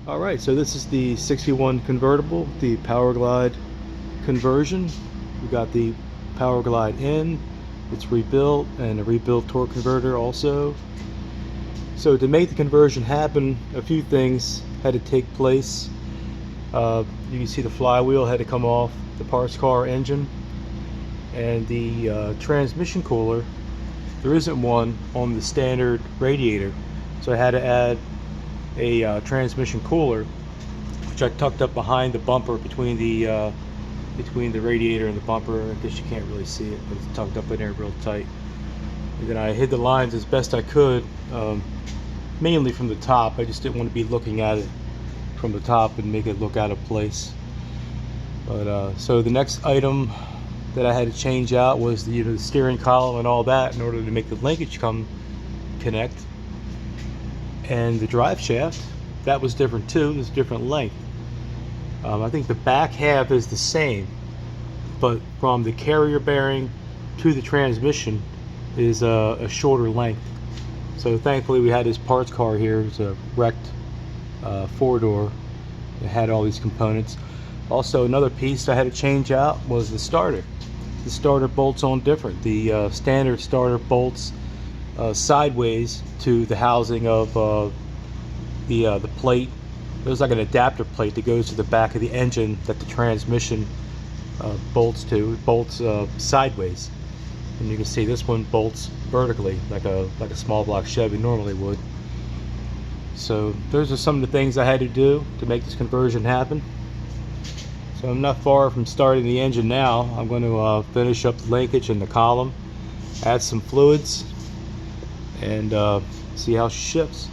Alright, so this is the 61 convertible, the powerglide conversion. We got the powerglide in, it's rebuilt, and a rebuilt torque converter also. So to make the conversion happen, a few things had to take place. You can see the flywheel had to come off the parts car engine, and the transmission cooler, there isn't one on the standard radiator, so I had to add a transmission cooler, which I tucked up behind the bumper between the radiator and the bumper. I guess you can't really see it, but it's tucked up in there real tight. And then I hid the lines as best I could, mainly from the top. I just didn't want to be looking at it from the top and make it look out of place. But so the next item that I had to change out was the steering column and all that in order to make the linkage connect. And the drive shaft, that was different too. It was different length. I think the back half is the same, but from the carrier bearing to the transmission is a shorter length. So thankfully we had this parts car here. It's a wrecked four-door. It had all these components. Also, another piece I had to change out was the starter. The starter bolts on different. The standard starter bolts sideways to the housing of the plate. There's like an adapter plate that goes to the back of the engine that the transmission bolts to. It bolts sideways, and you can see this one bolts vertically like a small block Chevy normally would. So those are some of the things I had to do to make this conversion happen. So I'm not far from starting the engine now. I'm going to finish up the linkage and the column, add some fluids, and see how she shifts.